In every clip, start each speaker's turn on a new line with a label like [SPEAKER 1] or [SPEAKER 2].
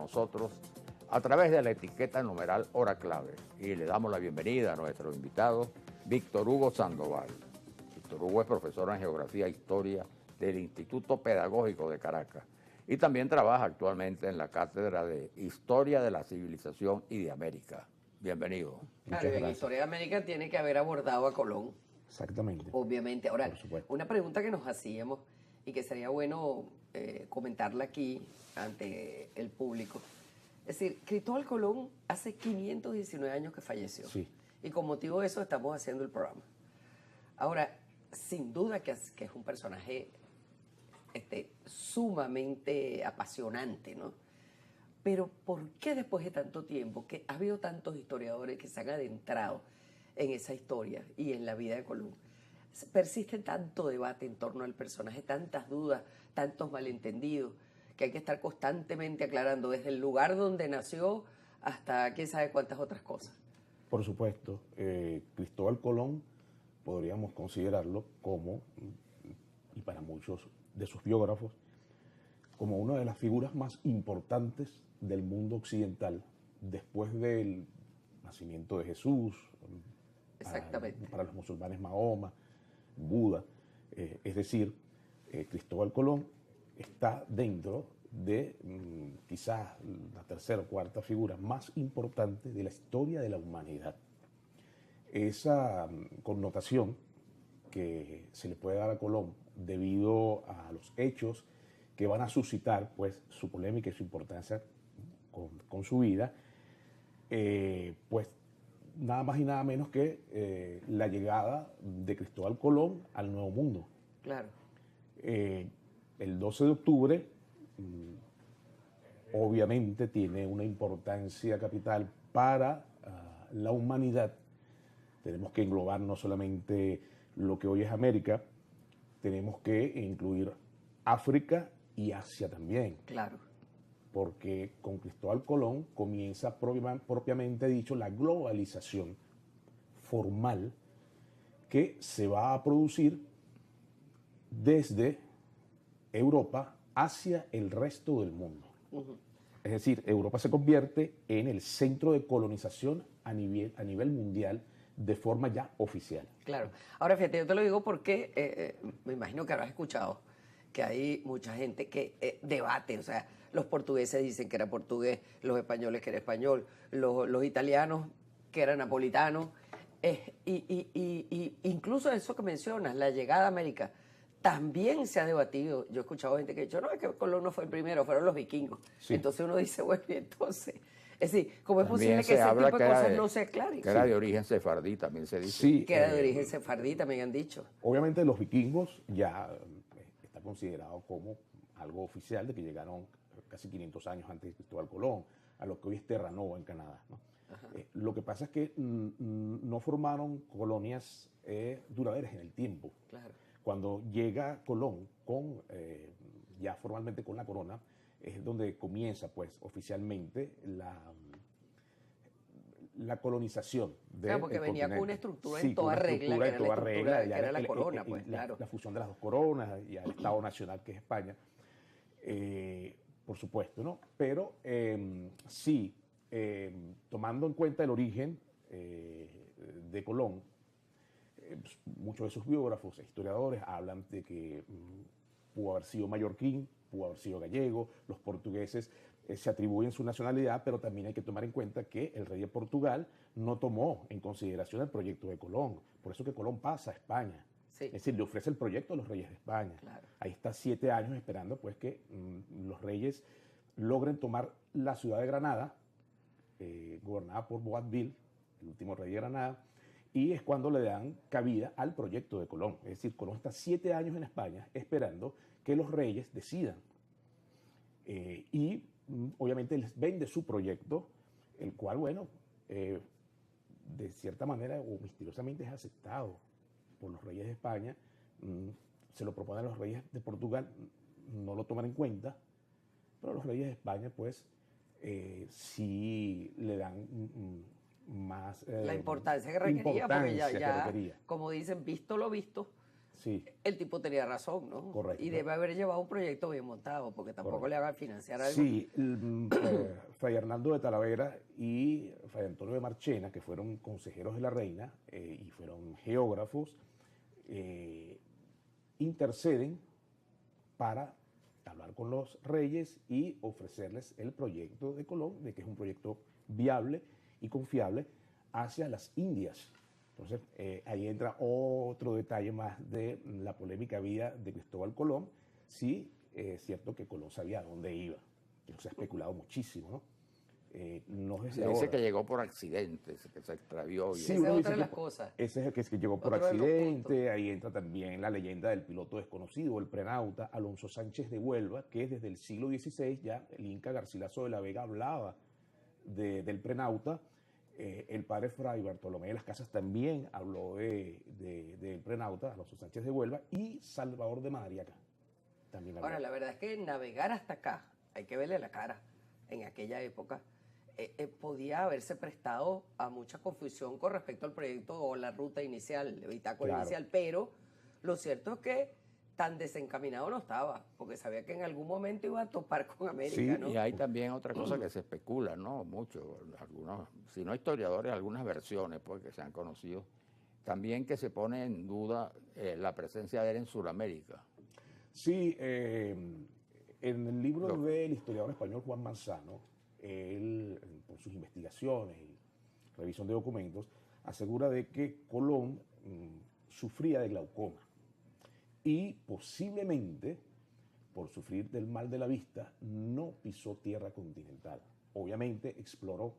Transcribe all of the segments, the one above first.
[SPEAKER 1] nosotros a través de la etiqueta numeral hora clave. Y le damos la bienvenida a nuestro invitado, Víctor Hugo Sandoval. Víctor Hugo es profesor en Geografía e Historia del Instituto Pedagógico de Caracas y también trabaja actualmente en la Cátedra de Historia de la Civilización y de América. Bienvenido.
[SPEAKER 2] Claro, en Historia de América tiene que haber abordado a Colón.
[SPEAKER 3] Exactamente.
[SPEAKER 2] Obviamente. Ahora, una pregunta que nos hacíamos y que sería bueno comentarla aquí ante el público. Es decir, Cristóbal Colón hace 519 años que falleció.
[SPEAKER 3] Sí.
[SPEAKER 2] Y con motivo de eso estamos haciendo el programa. Ahora, sin duda que es un personaje sumamente apasionante, ¿no? Pero ¿por qué después de tanto tiempo, que ha habido tantos historiadores que se han adentrado en esa historia y en la vida de Colón, persiste tanto debate en torno al personaje, tantas dudas, tantos malentendidos, que hay que estar constantemente aclarando desde el lugar donde nació hasta quién sabe cuántas otras cosas?
[SPEAKER 3] Por supuesto, Cristóbal Colón podríamos considerarlo como, y para muchos de sus biógrafos, como una de las figuras más importantes del mundo occidental después del nacimiento de Jesús.
[SPEAKER 2] Exactamente.
[SPEAKER 3] Para los musulmanes, Mahoma, Buda. Es decir, Cristóbal Colón está dentro de quizás la tercera o cuarta figura más importante de la historia de la humanidad. Esa connotación que se le puede dar a Colón debido a los hechos que van a suscitar pues su polémica y su importancia con su vida, pues nada más y nada menos que la llegada de Cristóbal Colón al Nuevo Mundo.
[SPEAKER 2] Claro.
[SPEAKER 3] El 12 de octubre obviamente tiene una importancia capital para la humanidad. Tenemos que englobar no solamente lo que hoy es América, tenemos que incluir África y Asia también.
[SPEAKER 2] Claro.
[SPEAKER 3] Porque con Cristóbal Colón comienza propiamente dicho la globalización formal que se va a producir desde Europa hacia el resto del mundo. Es decir, Europa se convierte en el centro de colonización a nivel mundial de forma ya oficial.
[SPEAKER 2] Claro. Ahora, fíjate, yo te lo digo porque me imagino que habrás escuchado que hay mucha gente que debate, o sea, los portugueses dicen que era portugués, los españoles que era español, los italianos que era napolitano, y incluso eso que mencionas, la llegada a América, también se ha debatido. Yo he escuchado gente que ha dicho, no, es que Colón no fue el primero, fueron los vikingos. Sí. Entonces uno dice, bueno, y entonces... Es decir, ¿cómo es posible que ese tipo de cosas no se aclaren?
[SPEAKER 1] Que era de origen sefardí, también se dice.
[SPEAKER 3] Sí,
[SPEAKER 2] que era de origen sefardí, también han dicho.
[SPEAKER 3] Obviamente los vikingos ya está considerado como algo oficial de que llegaron casi 500 años antes de Cristóbal Colón, a lo que hoy es Terranova en Canadá, ¿no? Lo que pasa es que no formaron colonias duraderas en el tiempo.
[SPEAKER 2] Claro.
[SPEAKER 3] Cuando llega Colón ya formalmente con la corona, es donde comienza pues oficialmente la colonización
[SPEAKER 2] claro, porque venía con una estructura en toda regla, que era la corona, pues, claro.
[SPEAKER 3] La fusión de las dos coronas y el Estado Nacional que es España, por supuesto, ¿no? Pero sí, tomando en cuenta el origen de Colón, muchos de sus biógrafos e historiadores hablan de que pudo haber sido mallorquín, pudo haber sido gallego. Los portugueses se atribuyen su nacionalidad, pero también hay que tomar en cuenta que el rey de Portugal no tomó en consideración el proyecto de Colón. Por eso que Colón pasa a España. Sí. Es decir, le ofrece el proyecto a los reyes de España.
[SPEAKER 2] Claro.
[SPEAKER 3] Ahí está 7 años esperando pues que los reyes logren tomar la ciudad de Granada, gobernada por Boabdil, el último rey de Granada, y es cuando le dan cabida al proyecto de Colón. Es decir, Colón está 7 años en España esperando que los reyes decidan. Y obviamente les vende su proyecto, el cual, bueno, de cierta manera o misteriosamente es aceptado por los reyes de España. Se lo proponen a los reyes de Portugal, no lo toman en cuenta, pero los reyes de España, pues, sí le dan más...
[SPEAKER 2] la importancia que requería, porque ya como dicen, visto lo visto,
[SPEAKER 3] sí,
[SPEAKER 2] el tipo tenía razón, ¿no?
[SPEAKER 3] Correcto.
[SPEAKER 2] Y debe haber llevado un proyecto bien montado, porque tampoco le hagan financiar algo.
[SPEAKER 3] Sí, Hernando de Talavera y Fray Antonio de Marchena, que fueron consejeros de la reina y fueron geógrafos, interceden para hablar con los reyes y ofrecerles el proyecto de Colón, de que es un proyecto viable y confiable hacia las Indias. Entonces, ahí entra otro detalle más de la polémica vida de Cristóbal Colón. Sí, es cierto que Colón sabía a dónde iba. Eso se ha especulado muchísimo, ¿no? No es
[SPEAKER 1] Se
[SPEAKER 3] de
[SPEAKER 1] dice
[SPEAKER 3] ahora.
[SPEAKER 1] que llegó por accidente, que se extravió.
[SPEAKER 3] Sí,
[SPEAKER 2] Esa
[SPEAKER 3] uno
[SPEAKER 2] es
[SPEAKER 3] dice
[SPEAKER 2] otra de
[SPEAKER 3] que
[SPEAKER 2] las cosas.
[SPEAKER 3] ese es el que llegó por
[SPEAKER 2] Otro de los
[SPEAKER 3] accidente. Ahí entra también la leyenda del piloto desconocido, el prenauta Alonso Sánchez de Huelva, que desde el siglo XVI ya el Inca Garcilaso de la Vega hablaba del prenauta. El padre Fray Bartolomé de las Casas también habló del prenauta, Alonso Sánchez de Huelva, y Salvador de Madariaga también habló.
[SPEAKER 2] Ahora, la verdad es que navegar hasta acá, hay que verle la cara, en aquella época, podía haberse prestado a mucha confusión con respecto al proyecto o la ruta inicial, el bitácora
[SPEAKER 3] Claro.
[SPEAKER 2] inicial, pero lo cierto es que tan desencaminado no estaba, porque sabía que en algún momento iba a topar con América,
[SPEAKER 3] Sí,
[SPEAKER 2] ¿no?
[SPEAKER 1] Y hay también otra cosa que se especula, ¿no? Mucho, algunos, si no historiadores, algunas versiones pues, que se han conocido. También que se pone en duda la presencia de él en Sudamérica.
[SPEAKER 3] Sí, en el libro del historiador español Juan Manzano, él, por sus investigaciones y revisión de documentos, asegura de que Colón sufría de glaucoma y posiblemente, por sufrir del mal de la vista, no pisó tierra continental. Obviamente exploró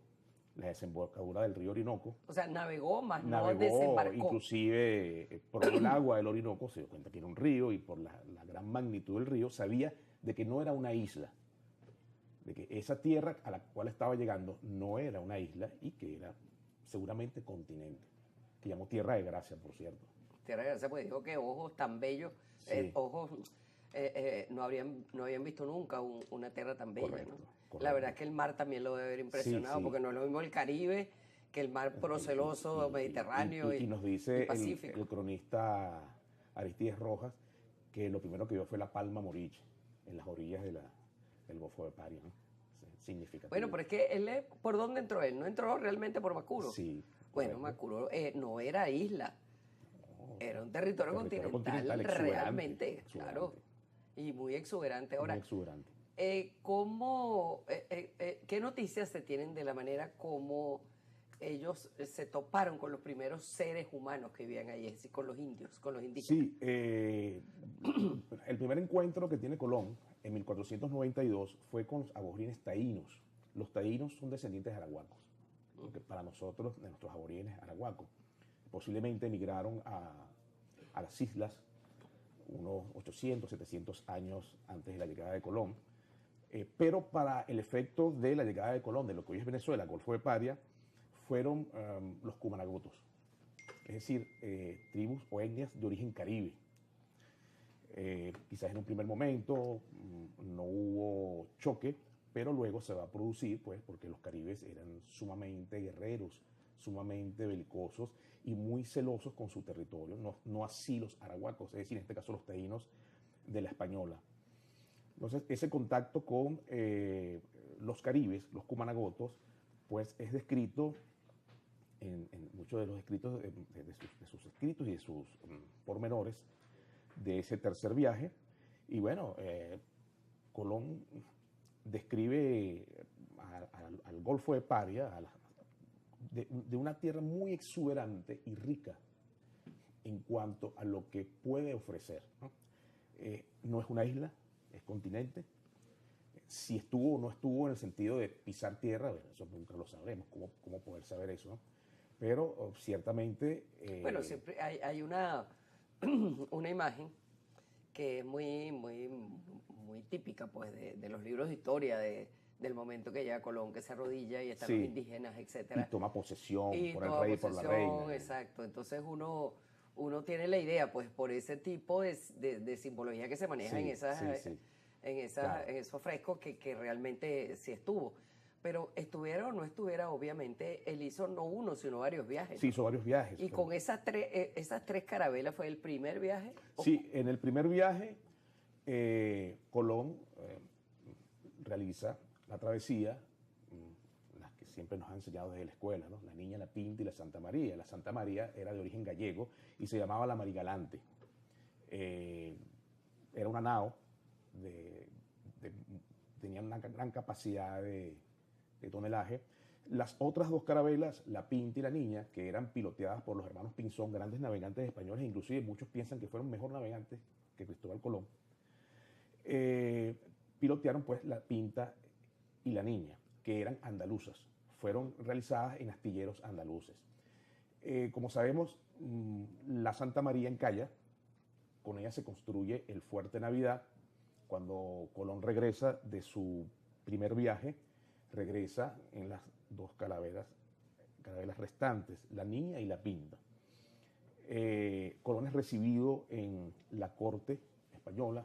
[SPEAKER 3] la desembocadura del río Orinoco,
[SPEAKER 2] O sea, navegó, más no
[SPEAKER 3] navegó,
[SPEAKER 2] desembarcó.
[SPEAKER 3] inclusive por el agua del Orinoco, se dio cuenta que era un río y por la gran magnitud del río sabía de que no era una isla, de que esa tierra a la cual estaba llegando no era una isla y que era seguramente continente, que llamó Tierra de Gracia, por cierto.
[SPEAKER 2] Tierra de Gracia, pues dijo que ojos tan bellos,
[SPEAKER 3] Sí.
[SPEAKER 2] ojos no habían visto nunca una tierra tan bella,
[SPEAKER 3] Correcto,
[SPEAKER 2] ¿no?
[SPEAKER 3] correcto.
[SPEAKER 2] La verdad es que el mar también lo debe haber impresionado,
[SPEAKER 3] Sí.
[SPEAKER 2] porque no es lo mismo el Caribe que el mar proceloso, Mediterráneo
[SPEAKER 3] y nos dice
[SPEAKER 2] y Pacífico.
[SPEAKER 3] el cronista Aristides Rojas que lo primero que vio fue la palma Moriche en las orillas del Golfo de Paria, ¿no? Significativo.
[SPEAKER 2] Bueno, pero es que ¿por dónde entró él? ¿No entró realmente por Macuro?
[SPEAKER 3] Sí,
[SPEAKER 2] Bueno,
[SPEAKER 3] correcto.
[SPEAKER 2] Macuro no era isla, era un territorio continental
[SPEAKER 3] exuberante,
[SPEAKER 2] realmente,
[SPEAKER 3] exuberante.
[SPEAKER 2] claro, y muy exuberante. Ahora,
[SPEAKER 3] Muy exuberante.
[SPEAKER 2] ¿qué noticias se tienen de la manera como ellos se toparon con los primeros seres humanos que vivían ahí, es decir, con los indios, con los indígenas?
[SPEAKER 3] Sí, el primer encuentro que tiene Colón en 1492 fue con los aborígenes taínos. Los taínos son descendientes de arahuacos, porque para nosotros, de nuestros aborígenes arahuacos, posiblemente emigraron a las islas unos 800, 700 años antes de la llegada de Colón. Pero para el efecto de la llegada de Colón, de lo que hoy es Venezuela, Golfo de Paria, fueron los cumanagotos, es decir, tribus o etnias de origen caribe. Quizás en un primer momento no hubo choque, pero luego se va a producir, pues, porque los caribes eran sumamente guerreros, sumamente belicosos y muy celosos con su territorio, no así los arahuacos, es decir, en este caso los taínos de la Española. Entonces, ese contacto con los caribes, los cumanagotos, pues es descrito en muchos de los escritos, de sus escritos y de sus pormenores de ese tercer viaje. Y bueno, Colón describe al Golfo de Paria de una tierra muy exuberante y rica en cuanto a lo que puede ofrecer, ¿no? No es una isla, es continente. Si estuvo o no estuvo en el sentido de pisar tierra, bueno, eso nunca lo sabremos, cómo poder saber eso, ¿no? Pero ciertamente...
[SPEAKER 2] Bueno, siempre hay una imagen que es muy típica pues, de los libros de historia del momento que llega Colón, que se arrodilla y están
[SPEAKER 3] Sí.
[SPEAKER 2] los indígenas, etcétera.
[SPEAKER 3] Y toma posesión
[SPEAKER 2] Y
[SPEAKER 3] por el
[SPEAKER 2] toma
[SPEAKER 3] rey y por la
[SPEAKER 2] posesión,
[SPEAKER 3] reina.
[SPEAKER 2] exacto. Entonces uno tiene la idea, pues, por ese tipo de simbología que se maneja
[SPEAKER 3] Sí,
[SPEAKER 2] en
[SPEAKER 3] sí. Claro.
[SPEAKER 2] en esos frescos que realmente sí estuvo. Pero estuviera o no estuviera, obviamente, él hizo no uno, sino varios viajes.
[SPEAKER 3] Sí, hizo varios viajes.
[SPEAKER 2] Y con esas tres carabelas fue el primer viaje.
[SPEAKER 3] Sí, en el primer viaje, Colón realiza la travesía siempre nos han enseñado desde la escuela, ¿no? La Niña, la Pinta y la Santa María. La Santa María era de origen gallego y se llamaba la Marigalante. Era una nao, tenía una gran capacidad de tonelaje. Las otras dos carabelas, la Pinta y la Niña, que eran piloteadas por los hermanos Pinzón, grandes navegantes españoles, inclusive muchos piensan que fueron mejor navegantes que Cristóbal Colón, pilotearon pues la Pinta y la Niña, que eran andaluzas, fueron realizadas en astilleros andaluces. Como sabemos, la Santa María en Calla, con ella se construye el Fuerte Navidad. Cuando Colón regresa de su primer viaje, regresa en las dos carabelas restantes, la Niña y la Pinta. Colón es recibido en la corte española.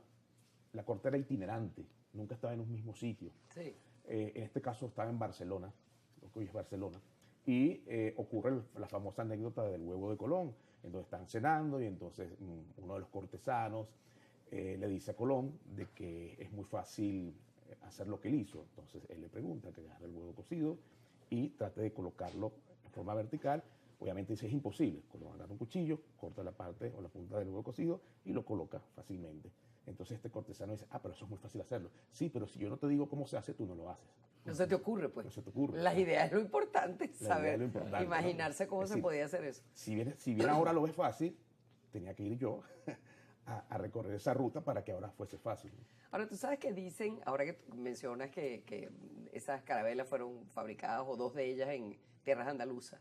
[SPEAKER 3] La corte era itinerante, nunca estaba en un mismo sitio.
[SPEAKER 2] Sí.
[SPEAKER 3] En este caso estaba en Barcelona, lo que hoy es Barcelona, y ocurre la famosa anécdota del huevo de Colón, en donde están cenando y entonces uno de los cortesanos le dice a Colón de que es muy fácil hacer lo que él hizo. Entonces él le pregunta que agarre el huevo cocido y trate de colocarlo en forma vertical. Obviamente dice es imposible. Colón agarra un cuchillo, corta la parte o la punta del huevo cocido y lo coloca fácilmente. Entonces este cortesano dice, pero eso es muy fácil hacerlo. Sí, pero si yo no te digo cómo se hace, tú no lo haces.
[SPEAKER 2] No se te ocurre, pues.
[SPEAKER 3] No se te ocurre.
[SPEAKER 2] La idea es lo importante, saber,
[SPEAKER 3] lo importante,
[SPEAKER 2] imaginarse
[SPEAKER 3] ¿no?
[SPEAKER 2] cómo
[SPEAKER 3] Es
[SPEAKER 2] se
[SPEAKER 3] decir,
[SPEAKER 2] podía hacer eso.
[SPEAKER 3] Si bien ahora lo ves fácil, tenía que ir yo a recorrer esa ruta para que ahora fuese fácil.
[SPEAKER 2] Ahora, tú sabes que dicen, ahora que tú mencionas que esas carabelas fueron fabricadas, o dos de ellas, en tierras andaluzas,